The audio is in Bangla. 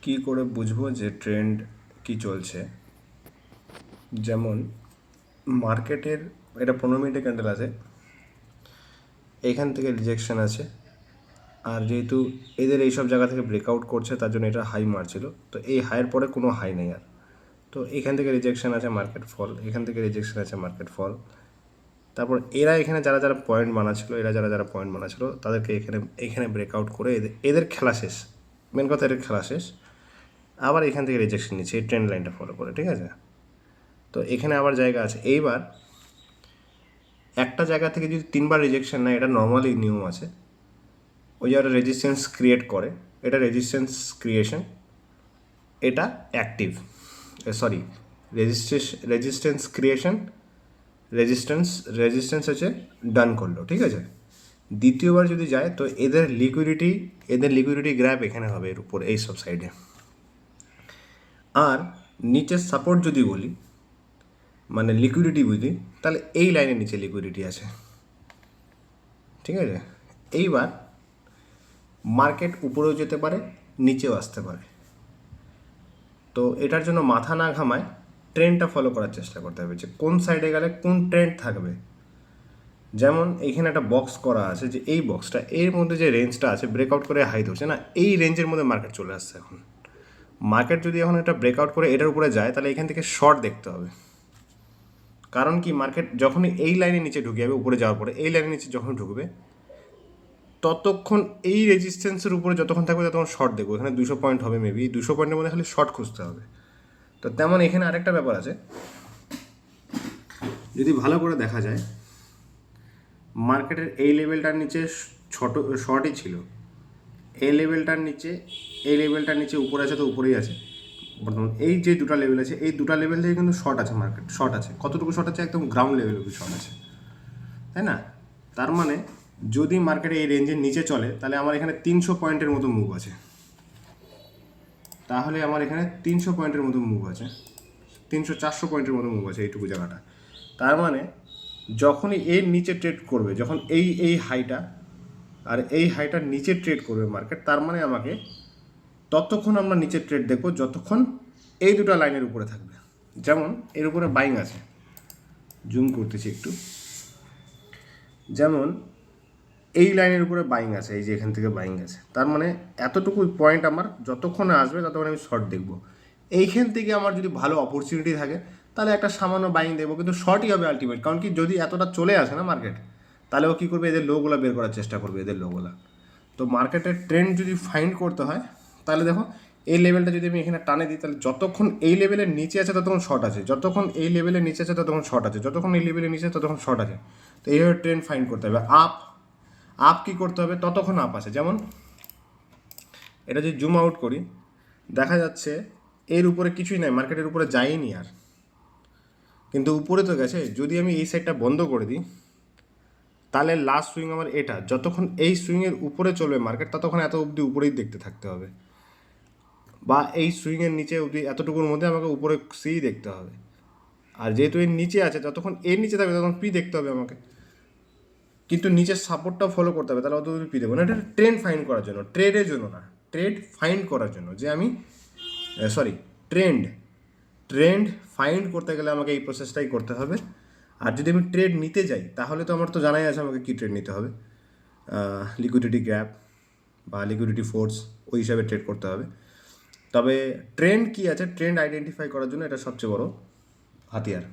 কি করে বুঝবো যে ট্রেন্ড কি চলছে? যেমন মার্কেটের এটা 15 মিনিটের ক্যান্ডেল আছে, এইখান থেকে রিজেকশন আছে, আর যেহেতু এদের এইসব জায়গা থেকে ব্রেকআউট করছে তার জন্য এটা হাই মারছিল, তো এই হাইয়ের পরে কোনো হাই নেই আর, তো এখান থেকে রিজেকশন আছে, মার্কেট ফল, এখান থেকে রিজেকশন আছে, মার্কেট ফল। তারপর এরা এখানে যারা পয়েন্ট বানাচ্ছিল, যারা পয়েন্ট বানাচ্ছিল তাদেরকে এখানে ব্রেকআউট করে এদের খেলা শেষ, মেন কথা এদের খেলা শেষ। আবার এখান থেকে রিজেকশন নিচ্ছে এই ট্রেন্ড লাইনটা ফলো করে, ঠিক আছে? তো এখানে আবার জায়গা আছে। এইবার একটা জায়গা থেকে যদি 3বার রিজেকশন নেয়, এটা নর্মালি নিয়ম আছে, ওই জায়গাটা রেজিস্ট্যান্স ক্রিয়েট করে, এটা রেজিস্ট্যান্স ক্রিয়েশন, এটা active, sorry resistance creation, resistance হচ্ছে ডান করলো, ঠিক আছে? দ্বিতীয়বার যদি যায় তো এদের লিকুইডিটি গ্র্যাপ এখানে হবে এর উপর, এই সব সাইডে। আর নিচের সাপোর্ট যদি বলি, মানে লিকুইডিটি বুঝি, তাহলে এই লাইনের নিচে লিকুইডিটি আছে, ঠিক আছে? এইবার মার্কেট উপরেও যেতে পারে, নিচেও আসতে পারে, তো এটার জন্য মাথা না ঘামায় ট্রেন্ডটা ফলো করার চেষ্টা করতে হবে যে কোন সাইডে গেলে কোন ট্রেন্ড থাকবে। যেমন এইখানে একটা বক্স করা আছে, যে এই বক্সটা এর মধ্যে যে রেঞ্জটা আছে ব্রেকআউট করে হাই ধরছে না, এই রেঞ্জের মধ্যে মার্কেট চলে আসছে এখন। মার্কেট যদি এখন এটা ব্রেকআউট করে এটার উপরে যায়, তাহলে এখান থেকে শর্ট দেখতে হবে। কারণ কি, মার্কেট যখনই এই লাইনের নিচে ঢুকে যাবে, উপরে যাওয়ার পরে এই লাইনের নিচে যখন ঢুকবে, ততক্ষণ এই রেজিস্ট্যান্সের উপরে যতক্ষণ থাকবে ততক্ষণ শর্ট দেখবো। এখানে 200 পয়েন্ট হবে, মেবি 200 পয়েন্টের মধ্যে খালি শর্ট খুঁজতে হবে। তো তেমন এখানে আরেকটা ব্যাপার আছে, যদি ভালো করে দেখা যায়, মার্কেটের এই লেভেলটার নিচে শর্টই ছিল, এই লেভেলটার নিচে উপরে আছে, তো উপরেই আছে বর্তমান। এই যে দুটো লেভেল আছে, এই দুটো লেভেল থেকে কিন্তু শর্ট আছে, মার্কেট শর্ট আছে। কতটুকু শর্ট আছে? একদম গ্রাউন্ড লেভেল অবধি শর্ট আছে, তাই না? তার মানে যদি মার্কেটে এই রেঞ্জের নিচে চলে, তাহলে আমার এখানে 300 পয়েন্টের মতো মুভ আছে, তাহলে আমার এখানে 300 পয়েন্টের মতো মুভ আছে, 300-400 পয়েন্টের মতো মুভ আছে এইটুকু জায়গাটা। তার মানে যখনই এর নিচে ট্রেড করবে, যখন এই হাইটা আর এই হাইটার নিচে ট্রেড করবে মার্কেট, তার মানে আমাকে ততক্ষণ আমরা নিচে ট্রেড দেখবো যতক্ষণ এই দুটো লাইনের উপরে থাকবে। যেমন এর উপরে বাইং আছে, জুম করতেছি একটু, যেমন এই লাইনের উপরে বাইং আছে, এই যে এখান থেকে বাইং আছে, তার মানে এতটুকু পয়েন্ট আমার যতক্ষণে আসবে ততক্ষণ আমি শর্ট দেখবো। এইখান থেকে আমার যদি ভালো অপরচুনিটি থাকে, তাহলে একটা সামান্য বাইং দেবো, কিন্তু শর্টই হবে আলটিমেট। কারণ কি, যদি এতটা চলে আসে না মার্কেট, তাহলে ও কী করবে, এদের লোগুলো বের করার চেষ্টা করবে, এদের লোগুলো। তো মার্কেটের ট্রেন্ড যদি ফাইন্ড করতে হয়, তাহলে দেখো এই লেভেলটা যদি আমি এখানে টানে দিই, তাহলে যতক্ষণ এই লেভেলের নিচে আছে ততক্ষণ শর্ট আছে, যতক্ষণ এই লেভেলের নিচে আছে ততক্ষণ শর্ট আছে, যতক্ষণ এই লেভেলের নিচে ততক্ষণ শর্ট আছে। তো এইভাবে ট্রেন্ড ফাইন্ড করতে হবে। আপ কী করতে হবে, ততক্ষণ আপ আছে। যেমন এটা যদি জুম আউট করি, দেখা যাচ্ছে এর উপরে কিছুই নাই, মার্কেটের উপরে যায়নি আর, কিন্তু উপরে তো গেছে। যদি আমি এই সাইডটা বন্ধ করে দিই, তাহলে লাস্ট সুইং আমার এটা, যতক্ষণ এই সুইংয়ের উপরে চলবে মার্কেট, ততক্ষণ এত অবধি উপরেই দেখতে থাকতে হবে, বা এই সুইংয়ের নিচে অবধি এতটুকুর মধ্যে আমাকে উপরে সি দেখতে হবে। আর যেহেতু এর নিচে আছে, যতক্ষণ এর নিচে থাকবে তখন পি দেখতে হবে আমাকে, কিন্তু নিচের সাপোর্টটাও ফলো করতে হবে, তাহলে অত পি দেবো না। এটা ট্রেন্ড ফাইন্ড করার জন্য, ট্রেডের জন্য না, ট্রেড ফাইন্ড করার জন্য, যে আমি ট্রেন্ড ফাইন্ড করতে গেলে আমাকে এই প্রসেসটাই করতে হবে। আর যদি আমি ট্রেড নিতে যাই, তাহলে তো আমার তো জানাই আছে আমাকে কী ট্রেড নিতে হবে, লিকুইডিটি গ্যাপ বা লিকুইডিটি ফোর্স, ওই হিসাবে ট্রেড করতে হবে। তবে ট্রেন্ড কী আছে, ট্রেন্ড আইডেন্টিফাই করার জন্য এটা সবচেয়ে বড় হাতিয়ার।